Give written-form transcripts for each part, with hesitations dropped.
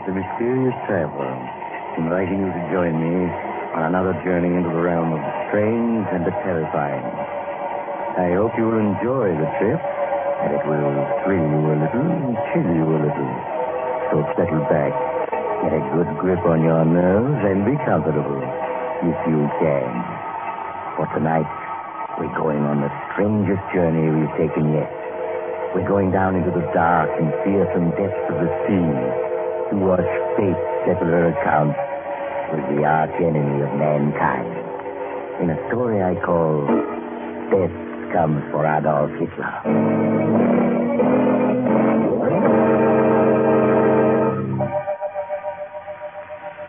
the mysterious traveler, inviting you to join me on another journey into the realm of the strange and the terrifying. I hope you will enjoy the trip, and it will thrill you a little and chill you a little. So settle back, get a good grip on your nerves, and be comfortable, if you can. For tonight, we're going on the strangest journey we've taken yet. We're going down into the dark and fearsome depths of the sea to watch fate settle her accounts with the arch enemy of mankind. In a story I call Death Comes for Adolph Hitler.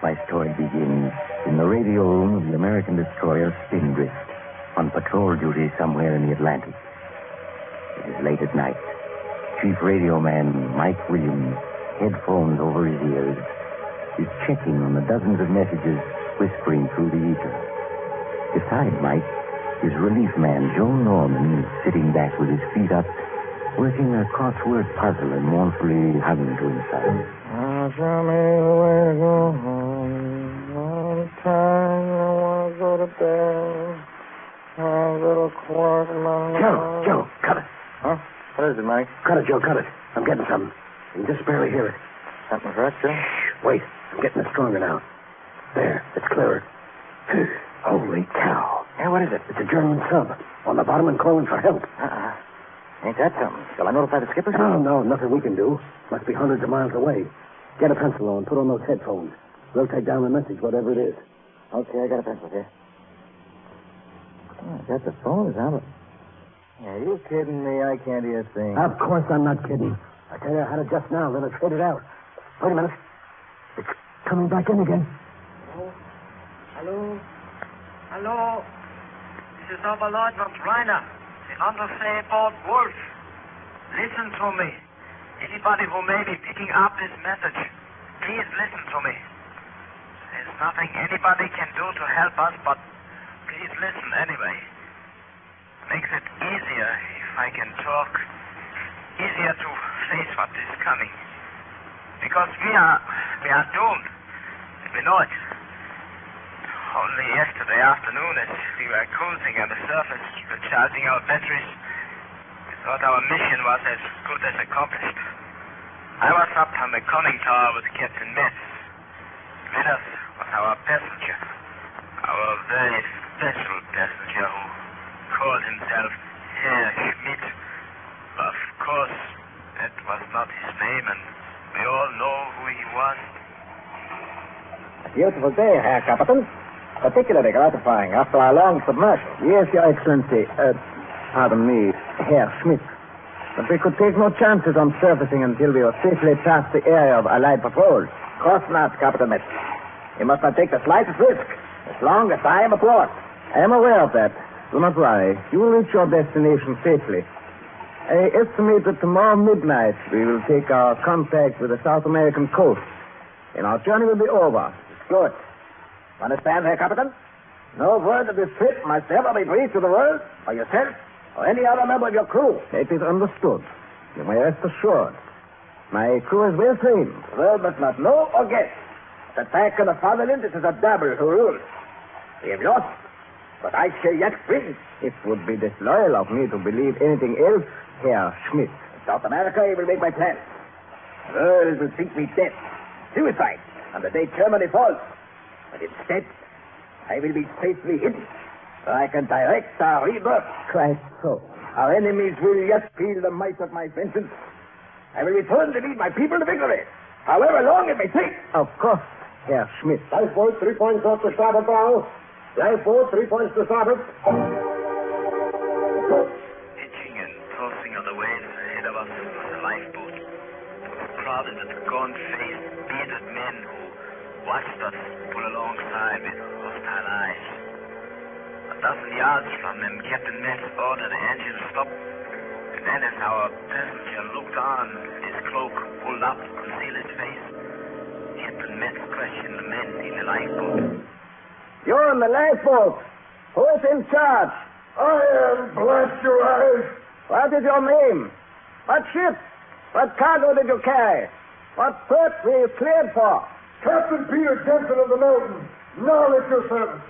My story begins in the radio room of the American destroyer Spindrift, on patrol duty somewhere in the Atlantic. It is late at night. Chief radio man Mike Williams, headphones over his ears, is checking on the dozens of messages whispering through the ether. Beside Mike, his relief man, Joe Norman, is sitting back with his feet up, working a crossword puzzle and mournfully humming to himself. Show me the way to go home. All the time I want to go to bed. My little quart in my life. Joe, cut it. Huh? What is it, Mike? Cut it, Joe, cut it. I'm getting something. You can just barely hear it. Something hurt, Joe? Shh, wait. I'm getting it stronger now. There, it's clearer. Holy cow. Yeah, what is it? It's a German sub. On the bottom and calling for help. Ain't that something? Shall I notify the skipper? No, nothing we can do. Must be hundreds of miles away. Get a pencil and put on those headphones. We'll take down the message, whatever it is. Okay, I got a pencil here. Oh, is that the phone? Is that it? Are you kidding me? I can't hear a thing. Of course I'm not kidding. I tell you, I had it just now, then it faded out. Wait a minute. It's coming back in again. Hello? This is Oberleutnant Reiner, the undersea boat Wolf. Listen to me. Anybody who may be picking up this message, please listen to me. There's nothing anybody can do to help us, but please listen anyway. Makes it easier if I can talk. Easier to face what is coming. Because we are doomed. And we know it. Only yesterday afternoon, as we were cruising on the surface, recharging our batteries, we thought our mission was as good as accomplished. I was up on the conning tower with Captain Metz. With us was our passenger. Our very special passenger who called himself Herr Schmidt. Of course, that was not his name, and we all know who he was. A beautiful day, Herr Captain. Particularly gratifying after our long submersion. Yes, Your Excellency. Pardon me, Herr Schmidt. But we could take no chances on surfacing until we were safely past the area of Allied patrols. Of course not, Captain Metz. You must not take the slightest risk, as long as I am aboard. I am aware of that. Do not worry. You will reach your destination safely. I estimate that tomorrow midnight we will take our contact with the South American coast, and our journey will be over. Good. Understand, Herr Captain? No word of this trip must ever be breathed to the world, or yourself, or any other member of your crew. It is understood. You may rest assured. My crew is well trained. The world must not know or guess that back in the fatherland it is a devil who rules. We have lost, but I shall yet win. It would be disloyal of me to believe anything else, Herr Schmidt. In South America, I will make my plan. The world will think me dead, suicide, on the day Germany falls. But instead, I will be safely hidden, so I can direct our rebirth. Quite so. Our enemies will yet feel the might of my vengeance. I will return to lead my people to victory, however long it may take. Of course, Herr Schmidt. Lifeboat, 3 points off the starboard bow. Lifeboat, 3 points to starboard. Pitching and tossing on the waves ahead of us was a lifeboat. It was crowded with gaunt-faced, bearded men who watched us pull alongside with hostile eyes. A dozen yards from them, Captain Metz ordered the engine to stop. And then as our passenger looked on, his cloak pulled up to conceal his face, Captain Metz questioned the men in the lifeboat. You're in the lifeboat. Who is in charge? I am, bless your eyes. What is your name? What ship? What cargo did you carry? What port we cleared for? Captain Peter Jensen of the Mountain, now at your service.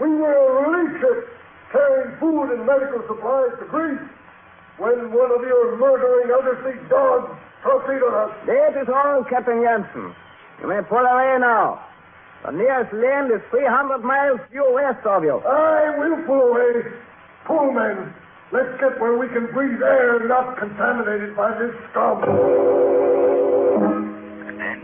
We were a relief ship carrying food and medical supplies to Greece when one of your murdering undersea dogs torpedoed us. That is all, Captain Jensen. You may pull away now. The nearest land is 300 miles due west of you. I will pull away. Pull, men. Let's get where we can breathe air not contaminated by this scum. Then,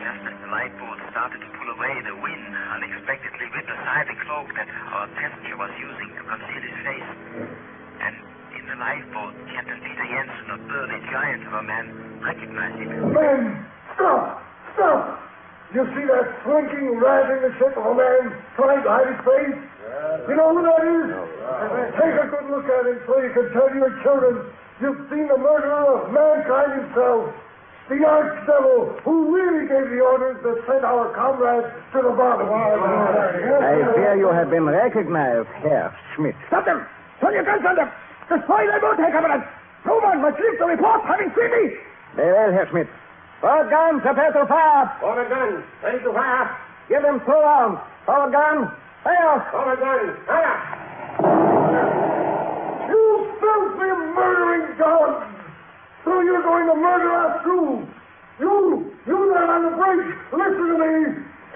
just as the lifeboat started to pull away, the wind unexpectedly whipped aside the cloak that our passenger was using to conceal his face. And in the lifeboat, Captain Peter Jensen, a burly giant of a man, recognized him. Men, stop! Stop! You see that slinking rat in the ship of a man trying to hide his face? You know who that is? Take a good look at him so you can tell your children you've seen the murderer of mankind himself. The archdevil who really gave the orders that sent our comrades to the bottom. I fear you have been recognized, Herr Schmidt. Stop them! Turn your guns on them! Destroy their boat, Herr Commandant! No one must leave the report having seen me! Very well, Herr Schmidt. Forward gun, prepare to fire. Forward gun, ready to fire. Give them 2 rounds. Forward gun, fire. Forward gun, fire. You filthy murdering dogs! So you're going to murder us too? You there on the bridge, listen to me.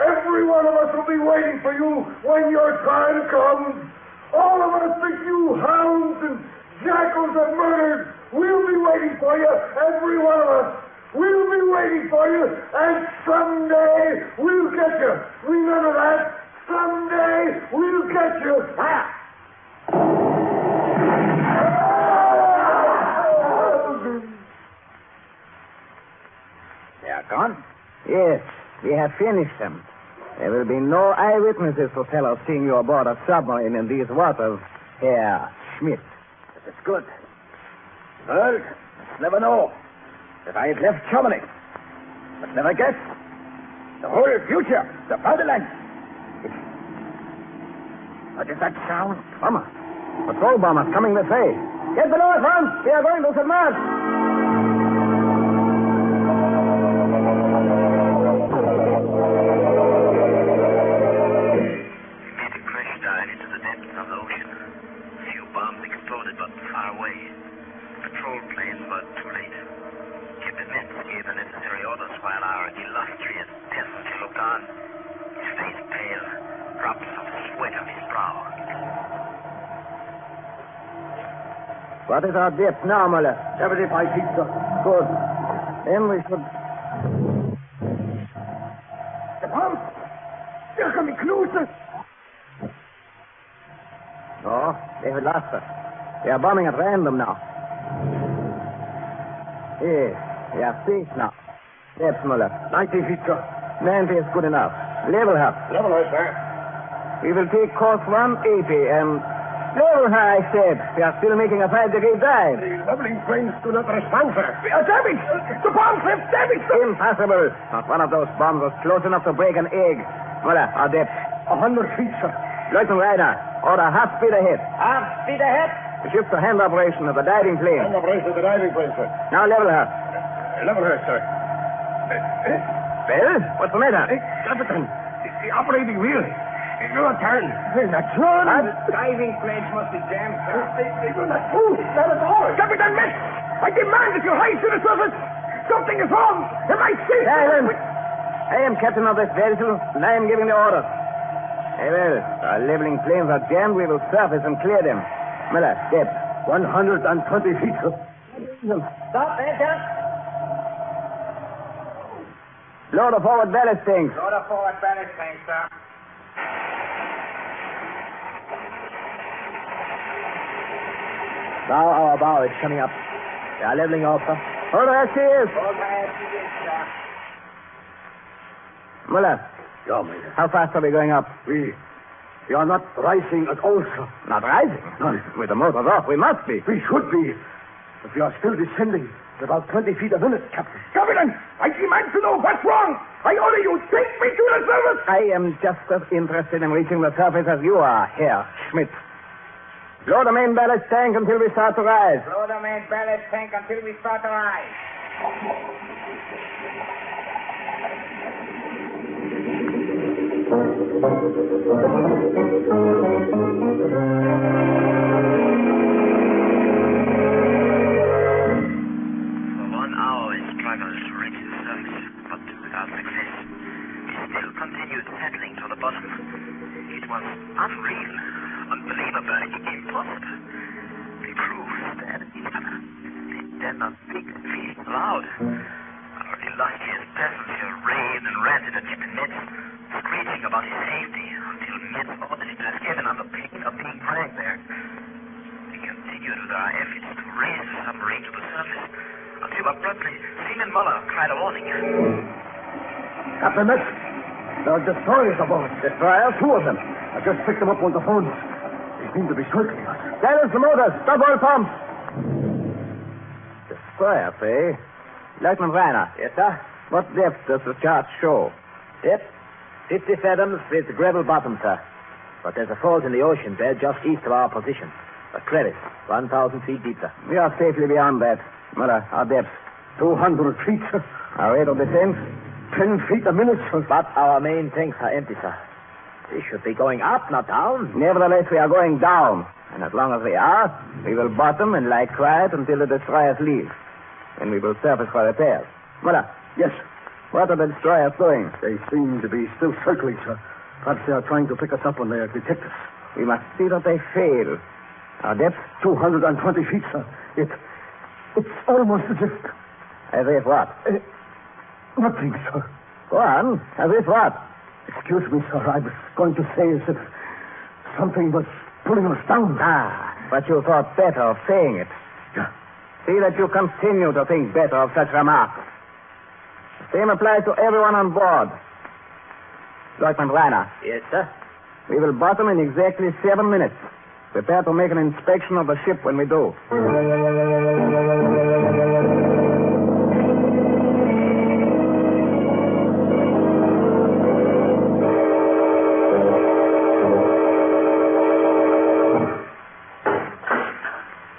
Every one of us will be waiting for you when your time comes. All of us think you hounds and jackals have murdered. We'll be waiting for you, every one of us. We'll be waiting for you, and someday we'll get you. Remember that. Someday we'll get you. Ah! They are gone? Yes, we have finished them. There will be no eyewitnesses to tell of seeing you aboard a submarine in these waters, Herr Schmidt. This is good. Well, let's never know. If I had left Germany, but never guess. The whole future, the fatherland. What is that sound? Bomber. Patrol bombers coming this way. Get below at once. We are going to submerge. We made a crash dive into the depths of the ocean. A few bombs exploded, but far away. Patrol planes were too late. Captain Metz gave the necessary orders while our illustrious passenger looked on, his face pale, drops of sweat on his brow. What is our depth now, Muller? 75 feet, sir. Good. Then we should... The bombs! They're coming closer! No, they have lost us. They are bombing at random now. Yes, we are safe now. Depth, Muller. 90 feet, sir. 90 is good enough. Level her. Level her, sir. We will take course 180 and... Level her, I said. We are still making a 5-degree dive. The leveling planes do not respond, sir. We are damaged! The bombs have damaged them! Impossible. Not one of those bombs was close enough to break an egg. Muller, our depth. 100 feet, sir. Lieutenant Ryder, order half speed ahead. Half speed ahead! The ship's the hand operation of the diving plane. Hand operation of the diving plane, sir. Now level her. Level her, sir. Well, what's the matter? Captain, the operating wheel. Your turn. That's What? Diving planes must be jammed, sir. They will not move. Not at all. Captain Metz! I demand that you rise to the surface! Something is wrong! Am I safe? Silence! I am captain of this vessel, and I am giving the orders. Very well. Our leveling planes are jammed. We will surface and clear them. Miller, depth. 120 feet, sir. Stop, engine! Blow the forward ballast tanks. Load a forward ballast tank, sir. Now our bow is coming up. They are leveling off, sir. Hold her, she is. Hold my head, sir. Muller, Yeah, Major. how fast are we going up? We are not rising at all, sir. Not rising. No. With the motors off, we must be. We should be. But we are still descending at about 20 feet a minute, Captain. Captain, I demand to know what's wrong. I order you, take me to the surface. I am just as interested in reaching the surface as you are, Herr Schmidt. Blow the main ballast tank until we start to rise. Blow the main ballast tank until we start to rise. Captain Mitch, there are destroyers aboard. Destroyers? Two of them. I just picked them up on the phone. They seem to be circling us. Silence the motors. Stop all pumps. Destroyers, eh? Lieutenant Reiner. Yes, sir? What depth does the chart show? Depth? 50 fathoms with gravel bottom, sir. But there's a fault in the ocean bed just east of our position. A crevice, 1,000 feet deep, sir. We are safely beyond that. Muller, our depth. 200 feet, sir. Our rate of descent? 10 feet a minute, sir. But our main tanks are empty, sir. We should be going up, not down. Nevertheless, we are going down. And as long as we are, we will bottom and lie quiet until the destroyers leave. Then we will surface for repairs. Muller. Yes. What are the destroyers doing? They seem to be still circling, sir. Perhaps they are trying to pick us up when they detect us. We must see that they fail. Our depth? 220 feet, sir. It's almost as if... As if what? Nothing, sir. Go on. As if what? Excuse me, sir. I was going to say as if something was pulling us down. Ah, but you thought better of saying it. Yeah. See that you continue to think better of such remarks. The same applies to everyone on board. Lieutenant Reiner. Yes, sir? We will bottom in exactly 7 minutes. Prepare to make an inspection of the ship when we do.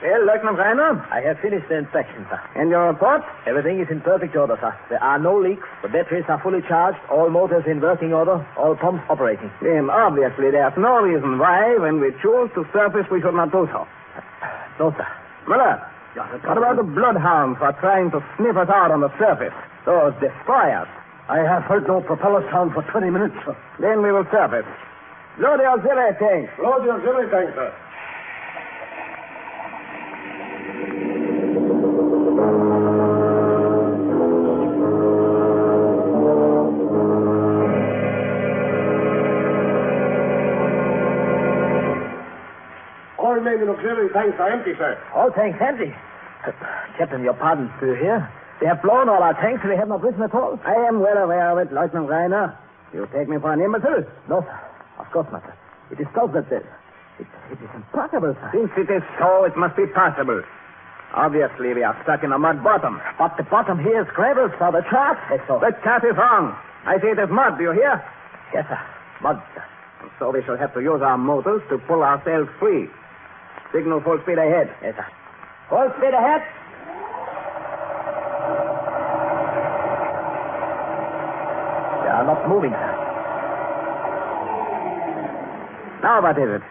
Well, Lieutenant Reiner? I have finished the inspection, sir. And your report? Everything is in perfect order, sir. There are no leaks. The batteries are fully charged. All motors in working order. All pumps operating. Then obviously there's no reason why, when we choose to surface, we should not do so. No, sir. Muller, what about the bloodhounds for trying to sniff us out on the surface? Those destroyers. I have heard no propeller sound for 20 minutes, sir. Then we will surface. Load the auxiliary tank. Load the auxiliary tank, sir. All remaining auxiliary tanks are empty, sir. All tanks empty. Captain, your pardon. Do you hear? They have blown all our tanks and they have not risen at all. I am well aware of it, Lieutenant Reiner. You take me for an imbecile? No, sir. Of course not, sir. It is thought that it is impossible, sir. Since it is so, it must be possible. Obviously, we are stuck in a mud bottom. But the bottom here is gravel, sir. The chart says so. The chart is wrong. I say it is mud, do you hear? Yes, sir. Mud, sir. And so we shall have to use our motors to pull ourselves free. Signal full speed ahead. Yes, sir. Full speed ahead. They are not moving, sir. Now what is it?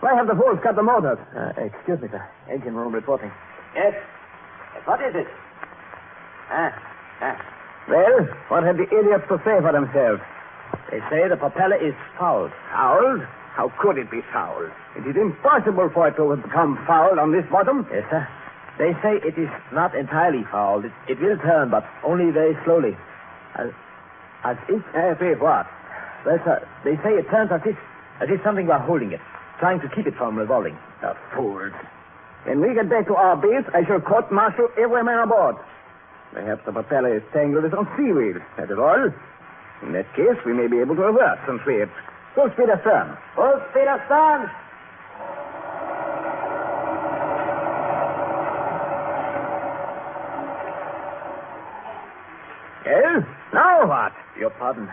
Why have the fools cut the motors? Excuse me, sir. Engine room reporting. Yes. What is it? Well, what have the idiots to say for themselves? They say the propeller is fouled. Fouled? How could it be fouled? It is impossible for it to become fouled on this bottom. Yes, sir. They say it is not entirely fouled. It will turn, but only very slowly. As if... As if what? Well, sir, they say it turns as if something were holding it, trying to keep it from revolving. The fools. When we get back to our base, I shall court-martial every man aboard. Perhaps the propeller is tangled with some seaweed. That is all. In that case, we may be able to reverse and free it. Full speed astern. Full speed astern. Well, now what? Your pardon.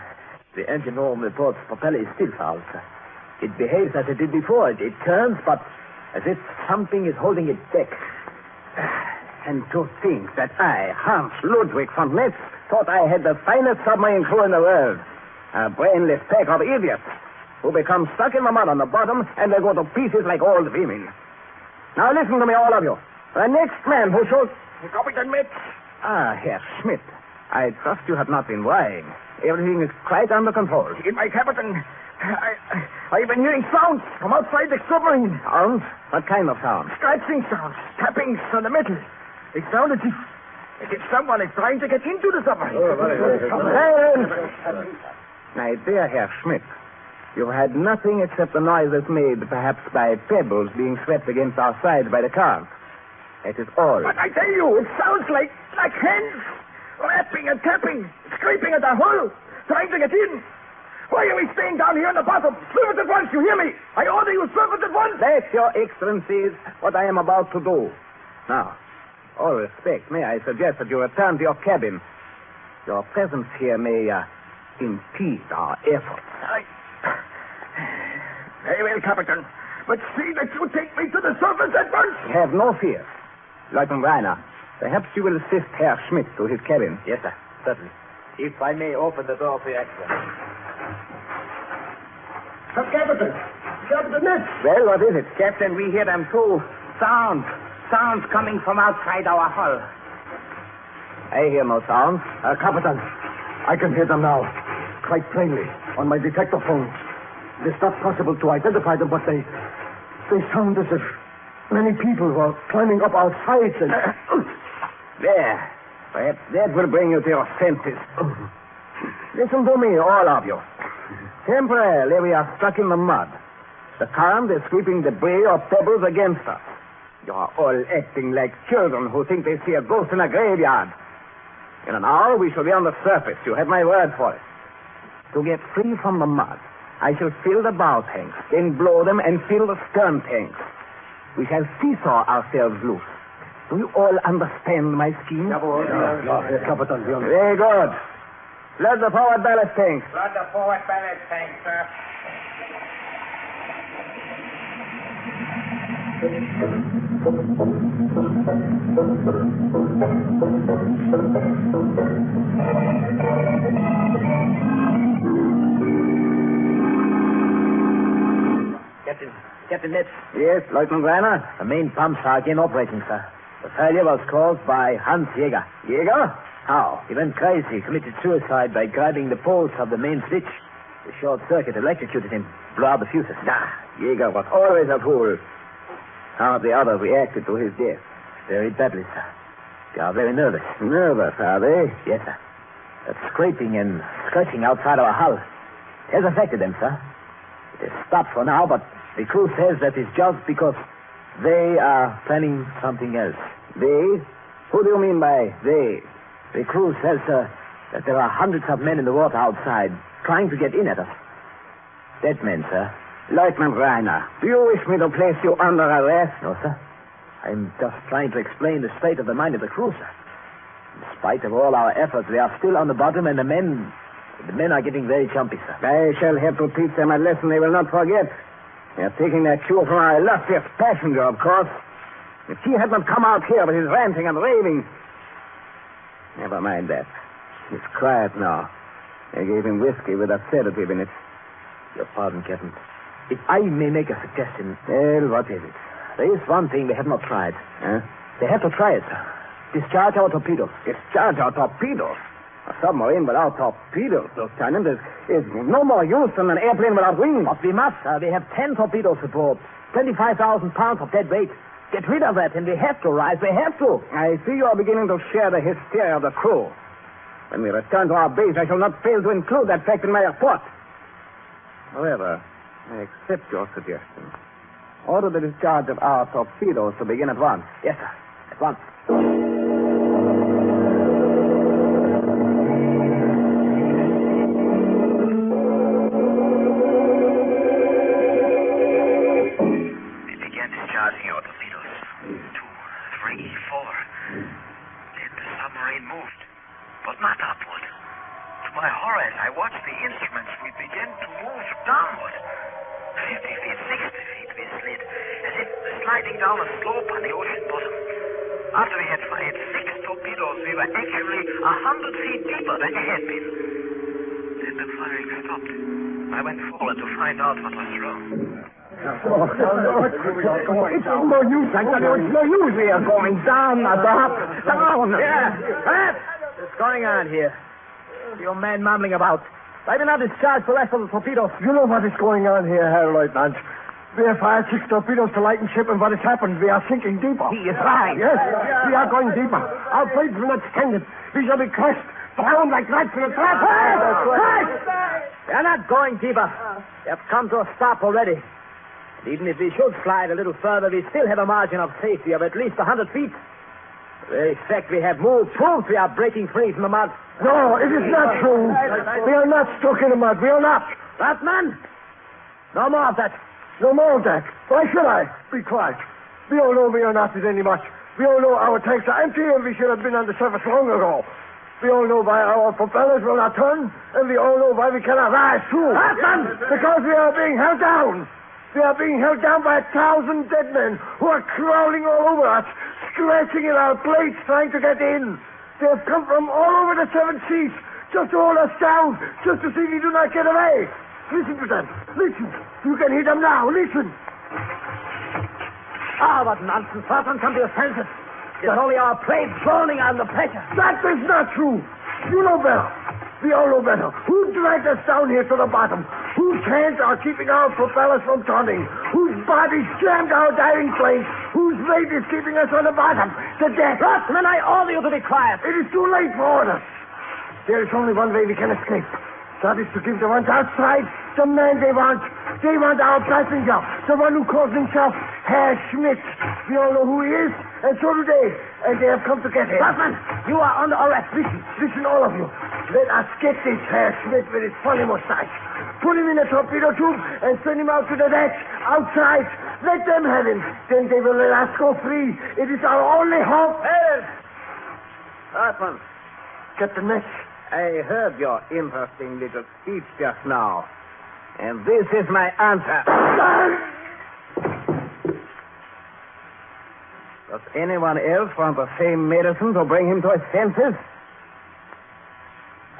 The engine room reports propeller is still fouled, sir. It behaves as it did before. It turns, but as if something is holding it back. And to think that I, Hans Ludwig von Metz, thought I had the finest submarine crew in the world. A brainless pack of idiots who become stuck in the mud on the bottom and they go to pieces like old women. Now listen to me, all of you. The next man who shows... Captain Metz. Ah, Herr Schmidt. I trust you have not been lying. Everything is quite under control. My captain, I've been hearing sounds from outside the submarine. Sounds? What kind of sounds? Scratching sounds, tappings on the metal. It sounded as if someone is trying to get into the submarine. Silence! My dear Herr Schmidt, you had nothing except the noises made, perhaps by pebbles being swept against our sides by the current. That is all. But I tell you, it sounds like hands rapping and tapping, scraping at the hull, trying to get in. Why are we staying down here on the bottom? Swim it at once, you hear me? I order you swim it at once. That, Your Excellency, is what I am about to do. Now, all respect, may I suggest that you return to your cabin. Your presence here may impede our efforts. Very well, Captain. But see that you take me to the surface at once. Have no fear. Lieutenant Reiner, perhaps you will assist Herr Schmidt to his cabin. Yes, sir. Certainly. If I may open the door for your access. Captain Metz. Well, what is it? Captain, we hear them too. Sounds coming from outside our hull. I hear no sounds. Captain, I can hear them now. Quite plainly. On my detector phone. It is not possible to identify them, but they sound as if many people were climbing up our sides and... There. Perhaps that will bring you to your senses. Listen to me, all of you. Temporarily, we are stuck in the mud. The current is sweeping debris or pebbles against us. You are all acting like children who think they see a ghost in a graveyard. In an hour, we shall be on the surface. You have my word for it. To get free from the mud, I shall fill the bow tanks, then blow them and fill the stern tanks. We shall seesaw ourselves loose. Do you all understand my scheme? Captain, Very good. Flood the forward ballast tanks. Flood the forward ballast tank, sir. Captain Metz. Yes, Lieutenant Reiner? The main pumps are again operating, sir. The failure was caused by Hans Jäger. Jäger? How? He went crazy, committed suicide by grabbing the poles of the main switch. The short circuit electrocuted him, blew out the fuses. Jäger was always a fool. How have the others reacted to his death? Very badly, sir. They are very nervous. Nervous, are they? Yes, sir. That scraping and scratching outside our hull has affected them, sir. It has stopped for now, but the crew says that it's just because they are planning something else. They? Who do you mean by they? The crew says, sir, that there are hundreds of men in the water outside trying to get in at us. Dead men, sir. Lieutenant Reiner, do you wish me to place you under arrest? No, sir. I'm just trying to explain the state of the mind of the crew, sir. In spite of all our efforts, they are still on the bottom, and the men are getting very jumpy, sir. I shall have to teach them a lesson they will not forget. They're taking their cue from our illustrious passenger, of course. If he had not come out here with his ranting and raving... Never mind that. He's quiet now. I gave him whiskey with a sedative in it. Your pardon, Captain. If I may make a suggestion... Well, what is it? There is one thing they have not tried. Huh? They have to try it, sir. Discharge our torpedoes. Discharge our torpedoes? A submarine without torpedoes, Lieutenant, is no more use than an airplane without wings. But we must, sir. We have 10 torpedoes aboard. 25,000 pounds of dead weight. Get rid of that, and we have to rise. We have to. I see you are beginning to share the hysteria of the crew. When we return to our base, I shall not fail to include that fact in my report. However, I accept your suggestion. Order the discharge of our torpedoes to begin at once. Yes, sir. At once. Down a slope on the ocean bottom. After we had fired 6 torpedoes, we were actually 100 feet deeper than we had been. Then the firing stopped. I went forward to find out what was wrong. It's no use. I tell you, it's no use. We are going down, Adolph. Down. Yeah. What's going on here? Your man mumbling about. Why did not discharge the rest of the torpedoes? You know what is going on here, Herr Lieutenant. We have fired 6 torpedoes to lighten ship, and what has happened? We are sinking deeper. He is right. Yes, we are going deeper. Our planes will not stand it. We shall be crushed, drowned like rats in a trap. We are not going deeper. We have come to a stop already. And even if we should slide a little further, we still have a margin of safety of at least 100 feet. The very fact we have moved proves we are breaking free from the mud. No, it is not true. We are not stuck in the mud. We are not. That man? No more of that. No more of that. Why should I? Be quiet. We all know we are not at any much. We all know our tanks are empty, and we should have been on the surface long ago. We all know why our propellers will not turn, and we all know why we cannot rise through. Because we are being held down. We are being held down by 1,000 dead men who are crawling all over us, scratching at our plates, trying to get in. They have come from all over the 7 seas just to hold us down, just to see we do not get away. Listen to them. Listen. You can hear them now. Listen. What nonsense. Fartman, come to your senses. It's only our planes groaning under pressure. That is not true. You know better. We all know better. Who dragged us down here to the bottom? Whose hands are keeping our propellers from turning? Whose bodies jammed our diving planes? Whose weight is keeping us on the bottom? The death. Fartman, I order you to be quiet. It is too late for orders. There is only one way we can escape. That is to give the ones outside the man they want. They want our passenger, the one who calls himself Herr Schmidt. We all know who he is, and so do they. And they have come to get him. Fartman, you are under arrest. Listen, all of you. Let us get this Herr Schmidt with his funny mustache. Put him in a torpedo tube and send him out to the deck, outside. Let them have him. Then they will let us go free. It is our only hope. Fartman, Captain Metz. I heard your interesting little speech just now. And this is my answer. Does anyone else want the same medicine to bring him to his senses?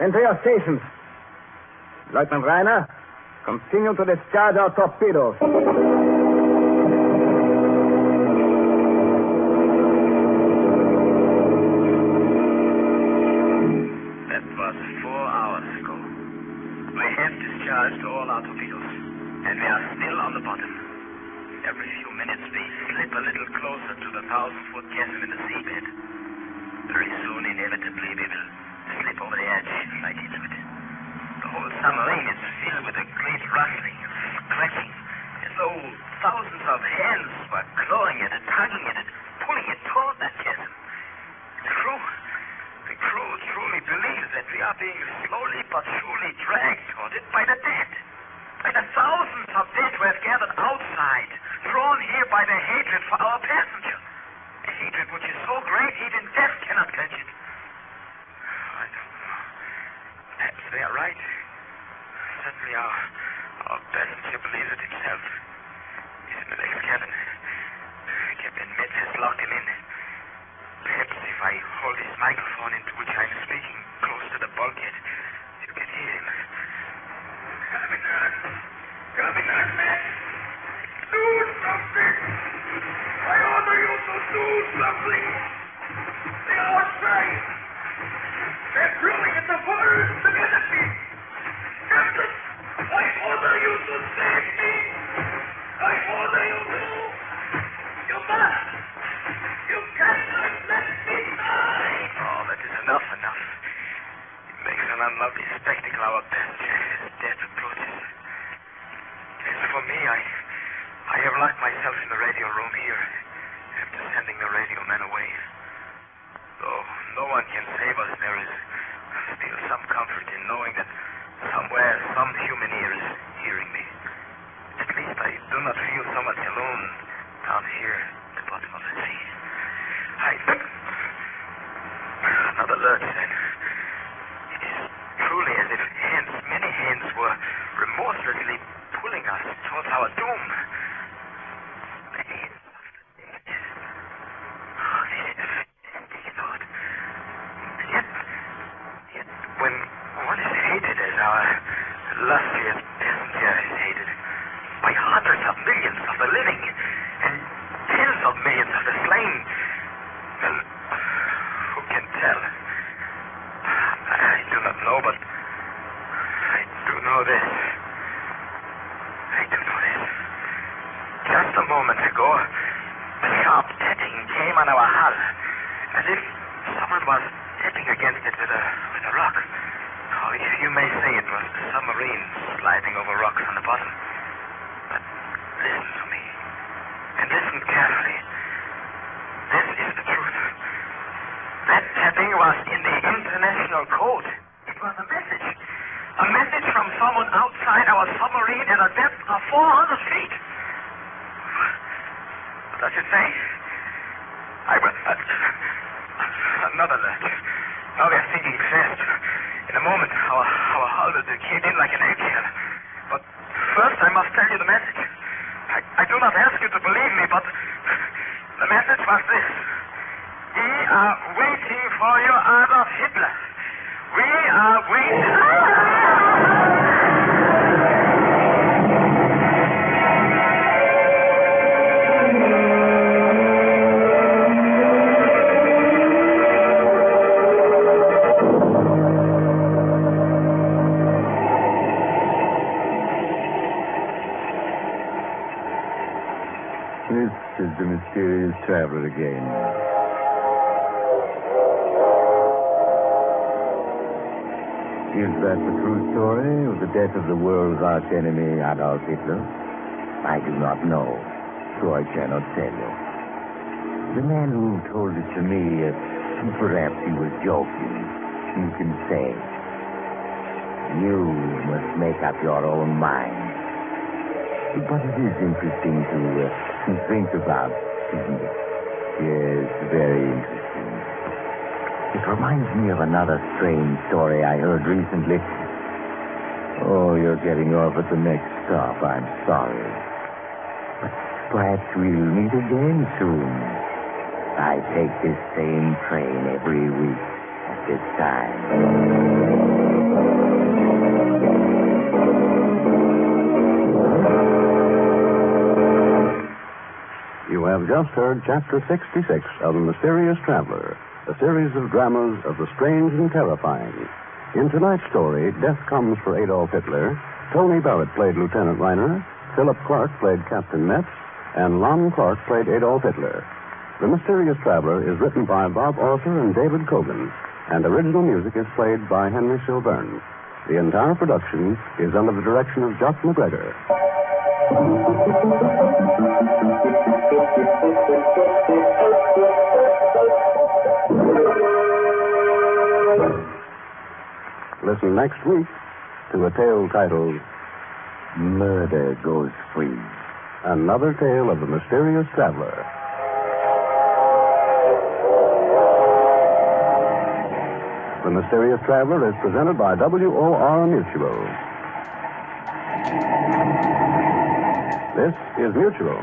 Then to your stations. Lieutenant Reiner, continue to discharge our torpedoes. Discharged all our torpedoes, and we are still on the bottom. Every few minutes we slip a little closer to the 1,000-foot chasm in the seabed. Very soon, inevitably, we will slip over the edge right into it. The whole submarine is filled with a great rustling and scratching, as though thousands of hands were clawing at it, tugging at it, pulling it toward that chasm. The crew truly believes that we are being slowly but surely dragged toward it by the dead. By the thousands of dead who have gathered outside, drawn here by their hatred for our passenger. A hatred which is so great even death cannot quench it. I don't know. Perhaps they are right. Certainly our passenger believes it himself. He's in the next cabin. Captain Metz has locked him in. Perhaps if I hold this microphone into which I'm speaking close to the bulkhead, you can hear him. Commandant Metz, do something! I order you to do something! They are outside! They're throwing at the water to get at me! Captain, I order you to save me! I order you to! You must! You cannot let me die! Oh, that is enough. It makes an unlovely spectacle, our passenger, as death approaches. As for me, I have locked myself in the radio room here, after sending the radio men away. Though no one can save us, there is still some comfort in knowing that somewhere some human ear is hearing me. At least I do not feel so much alone down here at the bottom of the sea. Another lurch, then. It is truly as if many hands were remorselessly pulling us towards our doom. Many hands of the dead. Oh, this is your coat. It was a message. A message from someone outside our submarine at a depth of 400 feet. What does it say? Another lurch. Now we are sinking fast. In a moment, our hull will cave in like an eggshell. But first, I must tell you the message. I do not ask you to believe me, but the message was this. We are waiting for you, Adolf Hitler. We are waiting... This is the mysterious traveler again. Is that the true story of the death of the world's arch enemy, Adolf Hitler? I do not know, so I cannot tell you. The man who told it to me, perhaps he was joking. You can say. You must make up your own mind. But it is interesting to think about, isn't it? Yes, very interesting. It reminds me of another strange story I heard recently. Oh, you're getting off at the next stop. I'm sorry. But perhaps we'll meet again soon. I take this same train every week at this time. You have just heard Chapter 66 of The Mysterious Traveler, a series of dramas of the strange and terrifying. In tonight's story, Death Comes for Adolf Hitler. Tony Barrett played Lieutenant Reiner, Philip Clark played Captain Metz, and Lon Clark played Adolf Hitler. The Mysterious Traveler is written by Bob Arthur and David Cogan, and original music is played by Henry Silverne. The entire production is under the direction of Jock McGregor. Listen next week to a tale titled Murder Goes Free. Another Tale of the Mysterious Traveler. The Mysterious Traveler is presented by WOR Mutual. This is Mutual.